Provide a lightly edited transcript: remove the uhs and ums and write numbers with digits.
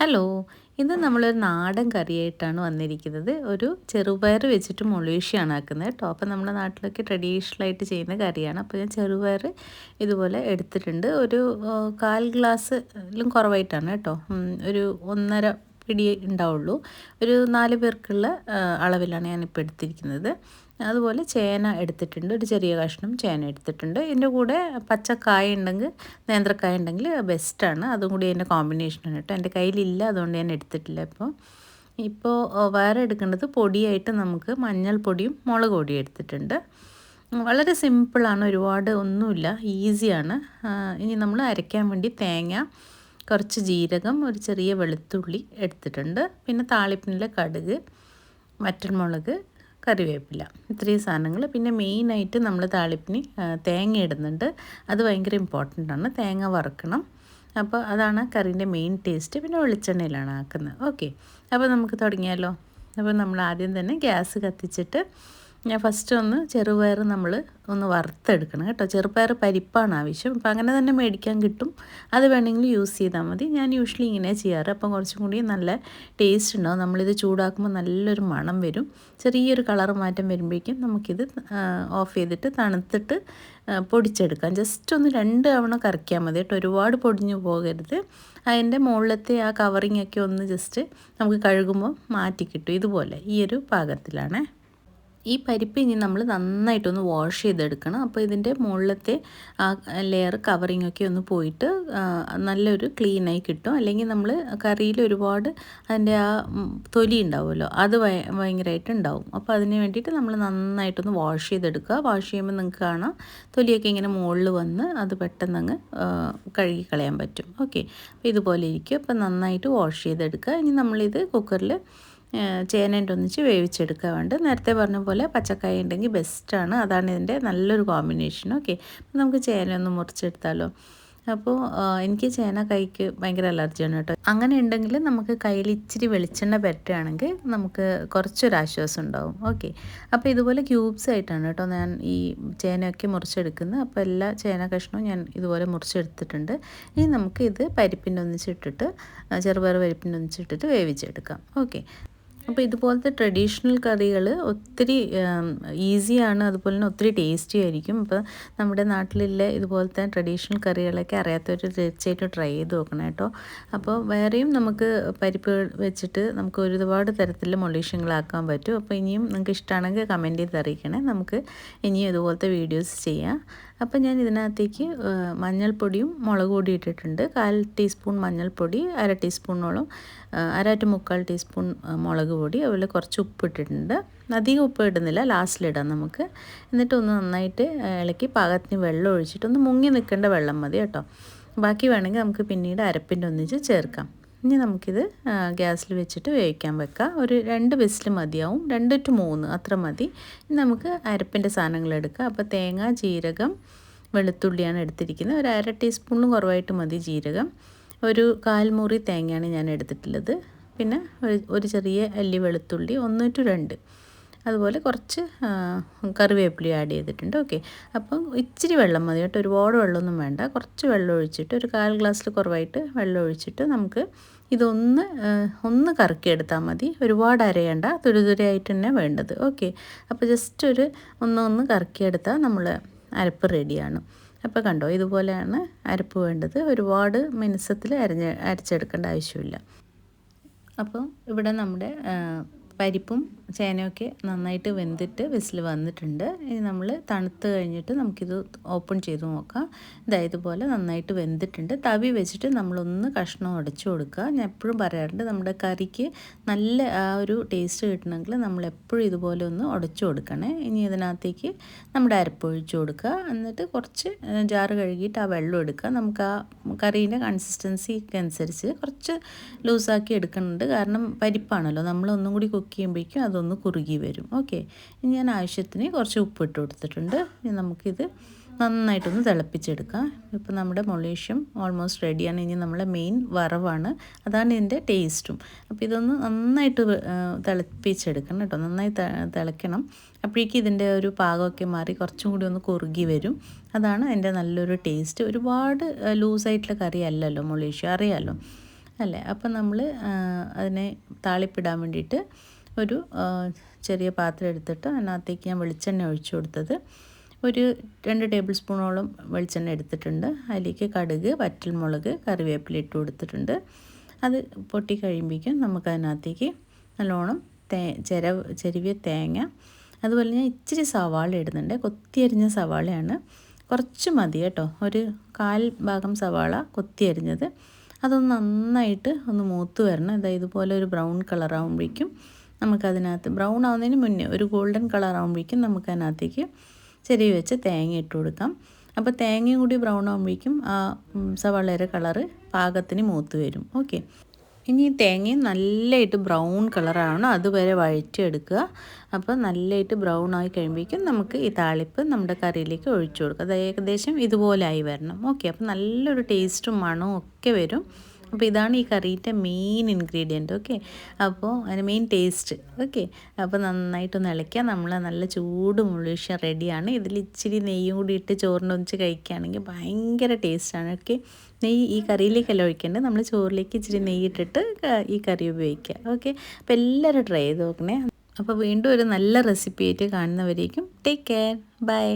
Hello, ഇത് നമ്മളൊരു നാടൻ കറിയായിട്ടാണ് വന്നിരിക്കുന്നത്. ഒരു ചെറുപയർ വെച്ചിട്ട് മുളിയിശയാണ് ആക്കുന്നത് കേട്ടോ. അപ്പോൾ നമ്മുടെ നാട്ടിലൊക്കെ ട്രഡീഷണലായിട്ട് ചെയ്യുന്ന കറിയാണ്. അപ്പോൾ ഞാൻ ചെറുപയർ ഇതുപോലെ എടുത്തിട്ടുണ്ട്. ഒരു 1/4 ഗ്ലാസ്സിലും കുറവായിട്ടാണ് കേട്ടോ. ഒരു 1.5 പിടി ഉണ്ടാവുള്ളൂ. ഒരു 4 പേർക്കുള്ള അളവിലാണ് ഞാനിപ്പോൾ എടുത്തിരിക്കുന്നത്. അതുപോലെ ചേന എടുത്തിട്ടുണ്ട്, ഒരു ചെറിയ കഷ്ണം ചേന എടുത്തിട്ടുണ്ട്. ഇതിൻ്റെ കൂടെ പച്ചക്കായ ഉണ്ടെങ്കിൽ, നേന്ത്രക്കായ ഉണ്ടെങ്കിൽ ബെസ്റ്റാണ്. അതും കൂടി അതിൻ്റെ കോമ്പിനേഷനാണ് കേട്ടോ. എൻ്റെ കയ്യിലില്ല, അതുകൊണ്ട് ഞാൻ എടുത്തിട്ടില്ല. ഇപ്പോൾ വേറെ എടുക്കേണ്ടത് പൊടിയായിട്ട് നമുക്ക് മഞ്ഞൾപ്പൊടിയും മുളക് പൊടിയും എടുത്തിട്ടുണ്ട്. വളരെ സിമ്പിളാണ്, ഒരുപാട് ഒന്നുമില്ല, ഈസിയാണ്. ഇനി നമ്മൾ അരയ്ക്കാൻ വേണ്ടി തേങ്ങ, കുറച്ച് ജീരകം, ഒരു ചെറിയ വെളുത്തുള്ളി എടുത്തിട്ടുണ്ട്. പിന്നെ താളിപ്പിനുള്ള കടുക്, വറ്റൽമുളക്, കറിവേപ്പില, ഇത്രയും സാധനങ്ങൾ. പിന്നെ മെയിനായിട്ട് നമ്മൾ താളിപ്പിന് തേങ്ങ ഇടുന്നുണ്ട്. അത് ഭയങ്കര ഇമ്പോർട്ടൻ്റ് ആണ്. തേങ്ങ വറുക്കണം. അപ്പോൾ അതാണ് കറീൻ്റെ മെയിൻ ടേസ്റ്റ്. പിന്നെ വെളിച്ചെണ്ണയിലാണ് ആക്കുന്നത്. ഓക്കെ, അപ്പോൾ നമുക്ക് തുടങ്ങിയാലോ. അപ്പോൾ നമ്മൾ ആദ്യം തന്നെ ഗ്യാസ് കത്തിച്ചിട്ട് ഞാൻ ഫസ്റ്റ് ചെറുപയർ നമ്മൾ വറുത്തെടുക്കണം കേട്ടോ. ചെറുപയർ പരിപ്പാണ് ആവശ്യം. അപ്പോൾ അങ്ങനെ തന്നെ മേടിക്കാൻ കിട്ടും, അത് വേണമെങ്കിൽ യൂസ് ചെയ്താൽ മതി. ഞാൻ യൂഷ്വലി ഇങ്ങനെ ചെയ്യാറ്. അപ്പം കുറച്ചും കൂടി നല്ല ടേസ്റ്റ് ഉണ്ടാവും. നമ്മളിത് ചൂടാക്കുമ്പോൾ നല്ലൊരു മണം വരും. ചെറിയൊരു കളർ മാറ്റം വരുമ്പോഴേക്കും നമുക്കിത് ഓഫ് ചെയ്തിട്ട് തണുത്തിട്ട് പൊടിച്ചെടുക്കാം. ജസ്റ്റ് 2 തവണ കറക്കിയാൽ മതി കേട്ടോ, ഒരുപാട് പൊടിഞ്ഞു പോകരുത്. അതിൻ്റെ മുകളിലത്തെ ആ കവറിങ്ങൊക്കെ ജസ്റ്റ് നമുക്ക് കഴുകുമ്പോൾ മാറ്റി കിട്ടും. ഇതുപോലെ ഈ ഒരു പാകത്തിലാണ്. ഈ പരിപ്പ് ഇനി നമ്മൾ നന്നായിട്ടൊന്ന് വാഷ് ചെയ്തെടുക്കണം. അപ്പോൾ ഇതിൻ്റെ മുകളിലത്തെ ആ ലെയർ കവറിങ്ങൊക്കെ പോയിട്ട് നല്ലൊരു ക്ലീനായി കിട്ടും. അല്ലെങ്കിൽ നമ്മൾ കറിയിൽ ഒരുപാട് അതിൻ്റെ ആ തൊലി ഉണ്ടാവുമല്ലോ, അത് ഭയങ്കരമായിട്ട് ഉണ്ടാവും. അപ്പോൾ അതിന് വേണ്ടിയിട്ട് നമ്മൾ നന്നായിട്ടൊന്ന് വാഷ് ചെയ്തെടുക്കുക. വാഷ് ചെയ്യുമ്പോൾ നിങ്ങൾക്ക് കാണാം തൊലിയൊക്കെ ഇങ്ങനെ മുകളിൽ വന്ന് അത് പെട്ടെന്ന് അങ്ങ് കഴുകി കളയാൻ പറ്റും. ഓക്കെ, അപ്പോൾ ഇതുപോലെ ഇരിക്കും. അപ്പോൾ നന്നായിട്ട് വാഷ് ചെയ്തെടുക്കുക. ഇനി നമ്മളിത് കുക്കറിൽ ചേനേൻ്റെ ഒന്നിച്ച് വേവിച്ചെടുക്കുക വേണ്ട. നേരത്തെ പറഞ്ഞ പോലെ പച്ചക്കായ ഉണ്ടെങ്കിൽ ബെസ്റ്റാണ്. അതാണ് ഇതിൻ്റെ നല്ലൊരു കോമ്പിനേഷൻ. ഓക്കെ, അപ്പോൾ നമുക്ക് ചേന ഒന്ന് മുറിച്ചെടുത്താലോ. അപ്പോൾ എനിക്ക് ചേന കൈക്ക് ഭയങ്കര അലർജിയാണ് കേട്ടോ. അങ്ങനെ ഉണ്ടെങ്കിൽ നമുക്ക് കയ്യിൽ ഇച്ചിരി വെളിച്ചെണ്ണ പുരട്ടുകയാണെങ്കിൽ നമുക്ക് കുറച്ചൊരാശ്വാസം ഉണ്ടാവും. ഓക്കെ, അപ്പോൾ ഇതുപോലെ ക്യൂബ്സ് ആയിട്ടാണ് കേട്ടോ ഞാൻ ഈ ചേനയൊക്കെ മുറിച്ചെടുക്കുന്നത്. അപ്പോൾ എല്ലാ ചേന കഷ്ണവും ഞാൻ ഇതുപോലെ മുറിച്ചെടുത്തിട്ടുണ്ട്. ഇനി നമുക്ക് ഇത് പരിപ്പിൻ്റെ ഒന്നിച്ചിട്ടിട്ട്, ചെറുപയർ പരിപ്പിൻ്റെ ഒന്നിച്ചിട്ടിട്ട് വേവിച്ചെടുക്കാം. ഓക്കെ, അപ്പോൾ ഇതുപോലത്തെ ട്രഡീഷണൽ കറികൾ ഒത്തിരി ഈസിയാണ്, അതുപോലെ തന്നെ ഒത്തിരി ടേസ്റ്റി ആയിരിക്കും. ഇപ്പോൾ നമ്മുടെ നാട്ടിലുള്ള ഇതുപോലത്തെ ട്രഡീഷണൽ കറികളൊക്കെ അറിയാത്തവർ തീർച്ചയായിട്ടും ട്രൈ ചെയ്ത് നോക്കണം കേട്ടോ. അപ്പോൾ വേറെയും നമുക്ക് പരിപ്പ് വെച്ചിട്ട് നമുക്ക് ഒരുപാട് തരത്തിലുള്ള മൊളീഷ്യങ്ങളാക്കാൻ പറ്റും. അപ്പോൾ ഇനിയും നിങ്ങൾക്ക് ഇഷ്ടമാണെങ്കിൽ കമൻറ്റ് ചെയ്ത് അറിയിക്കണേ. നമുക്ക് ഇനിയും ഇതുപോലത്തെ വീഡിയോസ് ചെയ്യാം. അപ്പോൾ ഞാൻ ഇതിനകത്തേക്ക് മഞ്ഞൾപ്പൊടിയും മുളക് പൊടിയും ഇട്ടിട്ടുണ്ട്. 1/4 ടീസ്പൂൺ മഞ്ഞൾപ്പൊടി, 1/2 ടീസ്പൂണോളം, 1/2 to 1/4 ടീസ്പൂൺ മുളക് പൊടി, അതുപോലെ കുറച്ച് ഉപ്പ് ഇട്ടിട്ടുണ്ട്. അധികം ഉപ്പ് ഇടുന്നില്ല, ലാസ്റ്റിലിടാം നമുക്ക്. എന്നിട്ട് നന്നായിട്ട് ഇളക്കി പാകത്തിന് വെള്ളം ഒഴിച്ചിട്ട് മുങ്ങി നിൽക്കേണ്ട വെള്ളം മതി കേട്ടോ. ബാക്കി വേണമെങ്കിൽ നമുക്ക് പിന്നീട് അരപ്പിൻ്റെ ഒന്നിച്ച് ചേർക്കാം. ഇനി നമുക്കിത് ഗ്യാസിൽ വെച്ചിട്ട് വേവിക്കാൻ വെക്കാം. ഒരു 2 വിസിൽ മതിയാവും, 2 to 3 അത്ര മതി. ഇനി നമുക്ക് അരപ്പിൻ്റെ സാധനങ്ങൾ എടുക്കാം. അപ്പോൾ തേങ്ങ, ജീരകം, വെളുത്തുള്ളിയാണ് എടുത്തിരിക്കുന്നത്. ഒരു 1/2 ടീസ്പൂണിനും കുറവായിട്ട് മതി ജീരകം. ഒരു 1/4 മുറി തേങ്ങയാണ് ഞാൻ എടുത്തിട്ടുള്ളത്. പിന്നെ ഒരു ചെറിയ അല്ലി വെളുത്തുള്ളി, 1 to 2. അതുപോലെ കുറച്ച് കറിവേപ്പില ആഡ് ചെയ്തിട്ടുണ്ട്. ഓക്കെ, അപ്പം ഇച്ചിരി വെള്ളം മതി കേട്ടോ, ഒരുപാട് വെള്ളമൊന്നും വേണ്ട. കുറച്ച് വെള്ളം ഒഴിച്ചിട്ട്, ഒരു 1/4 ഗ്ലാസ്സിൽ കുറവായിട്ട് വെള്ളം ഒഴിച്ചിട്ട് നമുക്ക് ഇതൊന്ന് കറക്കിയെടുത്താൽ മതി. ഒരുപാട് അരയണ്ട, തുരുതുരയായിട്ട് തന്നെ വേണ്ടത്. ഓക്കെ, അപ്പോൾ ജസ്റ്റ് ഒന്ന് കറക്കിയെടുത്താൽ നമ്മൾ അരപ്പ് റെഡിയാണ്. അപ്പോൾ കണ്ടോ, ഇതുപോലെയാണ് അരപ്പ് വേണ്ടത്. ഒരുപാട് മിനുസത്തിൽ അരച്ചെടുക്കേണ്ട ആവശ്യമില്ല. അപ്പോൾ ഇവിടെ നമ്മുടെ പരിപ്പും ചേനയൊക്കെ നന്നായിട്ട് വെന്തിട്ട് വിസിൽ വന്നിട്ടുണ്ട്. ഇനി നമ്മൾ തണുത്ത് കഴിഞ്ഞിട്ട് നമുക്കിത് ഓപ്പൺ ചെയ്ത് നോക്കാം. ഇതുപോലെ നന്നായിട്ട് വെന്തിട്ടുണ്ട്. തവി വെച്ചിട്ട് നമ്മളൊന്ന് കഷ്ണം ഉടച്ചു കൊടുക്കുക. ഞാൻ എപ്പോഴും പറയാറുണ്ട്, നമ്മുടെ കറിക്ക് നല്ല ആ ഒരു ടേസ്റ്റ് കിട്ടണമെങ്കിൽ നമ്മളെപ്പോഴും ഇതുപോലെ ഒന്ന് ഉടച്ചു കൊടുക്കണേ. ഇനി ഇതിനകത്തേക്ക് നമ്മുടെ അരപ്പ് ഒഴിച്ചു കൊടുക്കുക. എന്നിട്ട് കുറച്ച് ജാറ് കഴുകിയിട്ട് ആ വെള്ളം എടുക്കുക. നമുക്ക് ആ കറീൻ്റെ കൺസിസ്റ്റൻസിക്ക് അനുസരിച്ച് കുറച്ച് ലൂസാക്കി എടുക്കുന്നുണ്ട്. കാരണം പരിപ്പാണല്ലോ, നമ്മളൊന്നും കൂടി കുക്ക് ചെയ്യുമ്പോഴേക്കും അതൊന്ന് കുറുകി വരും. ഓക്കെ, ഇനി ഞാൻ ആവശ്യത്തിന് കുറച്ച് ഉപ്പിട്ട് കൊടുത്തിട്ടുണ്ട്. ഇനി നമുക്കിത് നന്നായിട്ടൊന്ന് തിളപ്പിച്ചെടുക്കാം. ഇപ്പോൾ നമ്മുടെ മൊളീഷ്യം ഓൾമോസ്റ്റ് റെഡിയാണ്. ഇനി നമ്മളെ മെയിൻ വറവാണ്, അതാണ് ഇതിൻ്റെ ടേസ്റ്റും. അപ്പോൾ ഇതൊന്ന് നന്നായിട്ട് തിളപ്പിച്ചെടുക്കണം കേട്ടോ, നന്നായി തിളയ്ക്കണം. അപ്പോഴേക്കും ഇതിൻ്റെ ഒരു പാകമൊക്കെ മാറി കുറച്ചും കൂടി ഒന്ന് കുറുകി വരും. അതാണ് അതിൻ്റെ നല്ലൊരു ടേസ്റ്റ്. ഒരുപാട് ലൂസായിട്ടുള്ള കറി അല്ലല്ലോ മൊളീഷ്യം, അറിയാമല്ലോ. അല്ലേ? അപ്പം നമ്മൾ അതിനെ താളിപ്പിടാൻ വേണ്ടിയിട്ട് ഒരു ചെറിയ പാത്രം എടുത്തിട്ട് അതിനകത്തേക്ക് ഞാൻ വെളിച്ചെണ്ണ ഒഴിച്ചു കൊടുത്തത് ഒരു 2 ടേബിൾ സ്പൂണോളം വെളിച്ചെണ്ണ എടുത്തിട്ടുണ്ട്. അതിലേക്ക് കടുക്, വറ്റൽമുളക്, കറിവേപ്പില ഇട്ട് കൊടുത്തിട്ടുണ്ട്. അത് പൊട്ടി കഴിയുമ്പോഴേക്കും നമുക്കതിനകത്തേക്ക് നല്ലോണം ചെരുവിയ തേങ്ങ, അതുപോലെ ഞാൻ ഇച്ചിരി സവാള ഇടുന്നുണ്ട്. കൊത്തിയരിഞ്ഞ സവാളയാണ്, കുറച്ച് മതി കേട്ടോ. ഒരു 1/4 ഭാഗം സവാള കൊത്തിയരിഞ്ഞത്. അതൊന്ന് നന്നായിട്ട് ഒന്ന് മൂത്ത് വരണം. ഇതുപോലെ ഒരു ബ്രൗൺ കളറാകുമ്പോഴേക്കും നമുക്കതിനകത്ത്, ബ്രൗൺ ആവുന്നതിന് മുന്നേ ഒരു ഗോൾഡൻ കളറാകുമ്പോഴേക്കും നമുക്കതിനകത്തേക്ക് ചെറിയ വെച്ച് തേങ്ങ ഇട്ട് കൊടുക്കാം. അപ്പോൾ തേങ്ങയും കൂടി ബ്രൗൺ ആകുമ്പോഴേക്കും ആ സവാളയുടെ കളറ് പാകത്തിന് മൂത്ത് വരും. ഓക്കെ, ഇനി ഈ തേങ്ങയും നല്ലതായിട്ട് ബ്രൗൺ കളറാവണം, അതുവരെ വഴറ്റിയെടുക്കുക. അപ്പോൾ നല്ലതായിട്ട് ബ്രൗൺ ആയി കഴിയുമ്പോഴേക്കും നമുക്ക് ഈ താളിപ്പ് നമ്മുടെ കറിയിലേക്ക് ഒഴിച്ചു കൊടുക്കുക. അത് ഏകദേശം ഇതുപോലെ ആയി വരണം. ഓക്കെ, അപ്പോൾ നല്ലൊരു ടേസ്റ്റും മണവും ഒക്കെ വരും. അപ്പോൾ ഇതാണ് ഈ കറിയുടെ മെയിൻ ഇൻഗ്രീഡിയൻറ്റ്. ഓക്കെ, അപ്പോൾ അതിന് മെയിൻ ടേസ്റ്റ്. ഓക്കെ, അപ്പോൾ നന്നായിട്ടൊന്ന് ഇളക്കുക. നമ്മൾ നല്ല ചൂട് മുള്ളിശ്ശ റെഡിയാണ്. ഇതിൽ ഇച്ചിരി നെയ്യും കൂടി ഇട്ട് ചോറിനൊന്നിച്ച് കഴിക്കുകയാണെങ്കിൽ ഭയങ്കര ടേസ്റ്റാണ്. ഓക്കെ, നെയ്യ് ഈ കറിയിലേക്കല്ല ഒഴിക്കേണ്ടത്, നമ്മൾ ചോറിലേക്ക് ഇച്ചിരി നെയ്യ് ഇട്ടിട്ട് ഈ കറി ഉപയോഗിക്കുക. ഓക്കെ, അപ്പോൾ എല്ലാവരും ട്രൈ ചെയ്ത് നോക്കണേ. അപ്പോൾ വീണ്ടും ഒരു നല്ല റെസിപ്പി ആയിട്ട് കാണുന്നവരേക്കും ടേക്ക് കെയർ, ബൈ.